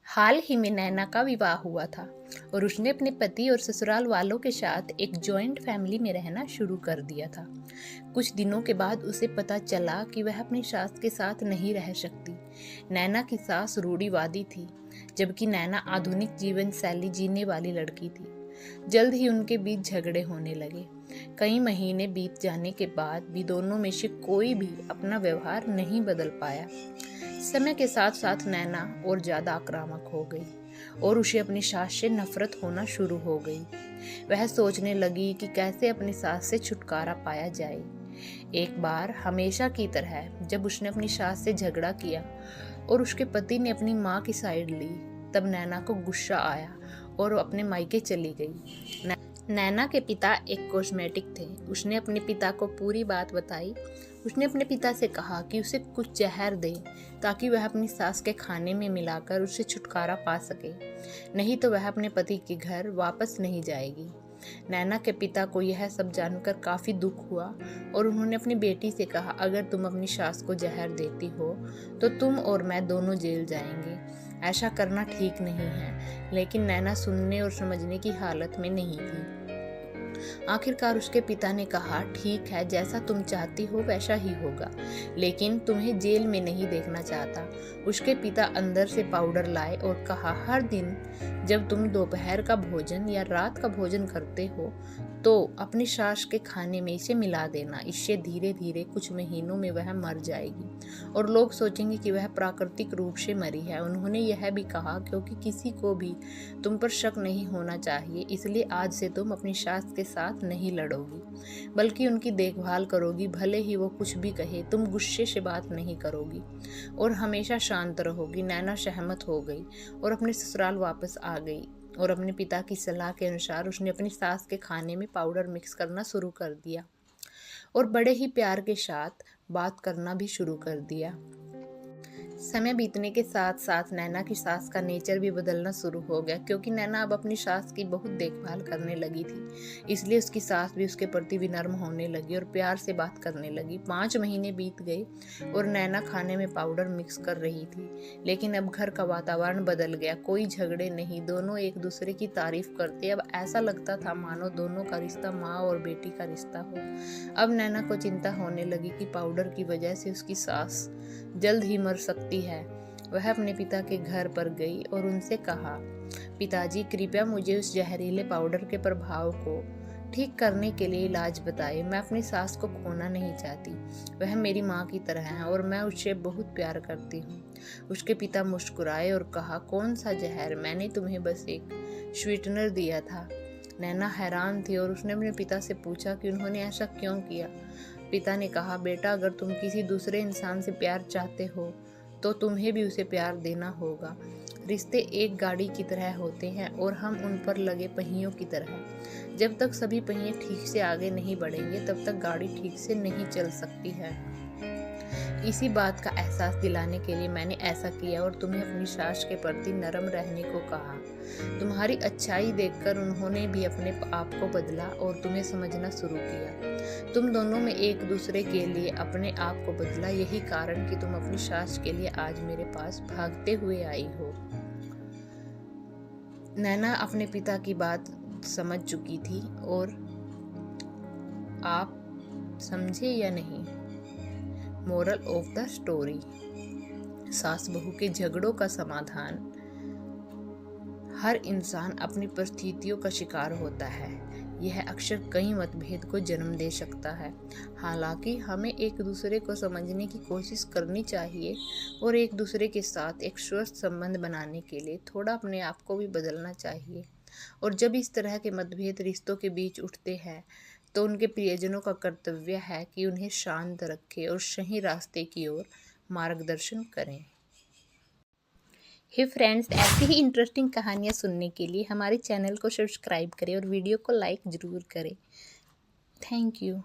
हाल ही में नैना का विवाह हुआ था और उसने अपने पति और ससुराल वालों के साथ एक जॉइंट फैमिली में रहना शुरू कर दिया था। कुछ दिनों के बाद उसे पता चला कि वह अपनी सास के साथ नहीं रह सकती। नैना की सास रूढ़िवादी थी, जबकि नैना आधुनिक जीवन शैली जीने वाली लड़की थी। जल्द ही उनके बीच झगड़े होने लगे। कई महीने बीत जाने के बाद भी दोनों में से कोई भी अपना व्यवहार नहीं बदल पाया। समय के साथ साथ नैना और ज्यादा आक्रामक हो गई और उसे अपनी सास से नफरत होना शुरू हो गई। वह सोचने लगी कि कैसे अपनी सास से छुटकारा पाया जाए। एक बार हमेशा की तरह जब उसने अपनी सास से झगड़ा किया और उसके पति ने अपनी माँ की साइड ली, तब नैना को गुस्सा आया और वो अपने मायके चली गई। नैना के पिता एक कॉस्मेटिक थे। उसने अपने पिता को पूरी बात बताई। उसने अपने पिता से कहा कि उसे कुछ जहर दे ताकि वह अपनी सास के खाने में मिलाकर उससे छुटकारा पा सके, नहीं तो वह अपने पति के घर वापस नहीं जाएगी। नैना के पिता को यह सब जानकर काफ़ी दुख हुआ और उन्होंने अपनी बेटी से कहा, अगर तुम अपनी सास को जहर देती हो तो तुम और मैं दोनों जेल जाएंगे। ऐसा करना ठीक नहीं है। लेकिन नैना सुनने और समझने की हालत में नहीं थी। आखिरकार उसके पिता ने कहा, ठीक है, जैसा तुम चाहती हो वैसा ही होगा, लेकिन तुम्हें जेल में नहीं देखना चाहता। उसके पिता अंदर से पाउडर लाए और कहा, हर दिन जब तुम दोपहर का भोजन या रात का भोजन करते हो तो अपनी सास के खाने में इसे मिला देना। इससे धीरे धीरे कुछ महीनों में वह मर जाएगी और लोग सोचेंगे कि वह प्राकृतिक रूप से मरी है। उन्होंने यह भी कहा, क्योंकि किसी को भी तुम पर शक नहीं होना चाहिए, इसलिए आज से तुम अपनी सास के साथ नहीं लड़ोगी, बल्कि उनकी देखभाल करोगी। भले ही वो कुछ भी कहे, तुम गुस्से से बात नहीं करोगी और हमेशा शांत रहोगी। नैना सहमत हो गई और अपने ससुराल वापस आ गई और अपने पिता की सलाह के अनुसार उसने अपनी सास के खाने में पाउडर मिक्स करना शुरू कर दिया और बड़े ही प्यार के साथ बात करना भी शुरू कर दिया। समय बीतने के साथ साथ नैना की सास का नेचर भी बदलना शुरू हो गया, क्योंकि नैना अब अपनी सास की बहुत देखभाल करने लगी थी। इसलिए उसकी सास भी उसके प्रति विनम्र होने लगी और प्यार से बात करने लगी। 5 महीने बीत गए और नैना खाने में पाउडर मिक्स कर रही थी, लेकिन अब घर का वातावरण बदल गया। कोई झगड़े नहीं, दोनों एक दूसरे की तारीफ करते। अब ऐसा लगता था मानो दोनों का रिश्ता माँ और बेटी का रिश्ता हो। अब नैना को चिंता होने लगी कि पाउडर की वजह से उसकी सास जल्द ही मर सकती है। वह अपने पिता के घर पर गई और उनसे कहा, पिताजी, कृपया मुझे उस जहरीले पाउडर के प्रभाव को ठीक करने के लिए इलाज बताएं। मैं अपनी सास को खोना नहीं चाहती। वह मेरी माँ की तरह है और मैं उससे बहुत प्यार करती हूँ। उसके पिता मुस्कुराए और कहा, कौन सा जहर? मैंने तुम्हें बस एक स्वीटनर दिया था। नैना हैरान थी और उसने अपने पिता से पूछा कि उन्होंने ऐसा क्यों किया। पिता ने कहा, बेटा, अगर तुम किसी दूसरे इंसान से प्यार चाहते हो तो तुम्हें भी उसे प्यार देना होगा। रिश्ते एक गाड़ी की तरह होते हैं और हम उन पर लगे पहियों की तरह। जब तक सभी पहिए ठीक से आगे नहीं बढ़ेंगे तब तक गाड़ी ठीक से नहीं चल सकती है। इसी बात का एहसास दिलाने के लिए मैंने ऐसा किया और तुम्हें अपनी सास के प्रति नरम रहने को कहा। तुम्हारी अच्छाई देखकर उन्होंने भी अपने आप को बदला और तुम्हें समझना शुरू किया। तुम दोनों में एक दूसरे के लिए अपने आप को बदला। यही कारण कि तुम अपनी सास के लिए आज मेरे पास भागते हुए आई हो। नैना अपने पिता की बात समझ चुकी थी और आप समझे या नहीं? मोरल ऑफ द स्टोरी, सास बहू के झगड़ों का समाधान। हर इंसान अपनी परिस्थितियों का शिकार होता है। यह अक्सर कई मतभेद को जन्म दे सकता है। हालांकि हमें एक दूसरे को समझने की कोशिश करनी चाहिए और एक दूसरे के साथ एक स्वस्थ संबंध बनाने के लिए थोड़ा अपने आप को भी बदलना चाहिए। और जब इस तरह के मतभेद रिश्तों के बीच उठते हैं तो उनके प्रियजनों का कर्तव्य है कि उन्हें शांत रखें और सही रास्ते की ओर मार्गदर्शन करें। हे फ्रेंड्स, ऐसी ही इंटरेस्टिंग कहानियाँ सुनने के लिए हमारे चैनल को सब्सक्राइब करें और वीडियो को लाइक ज़रूर करें। Thank you.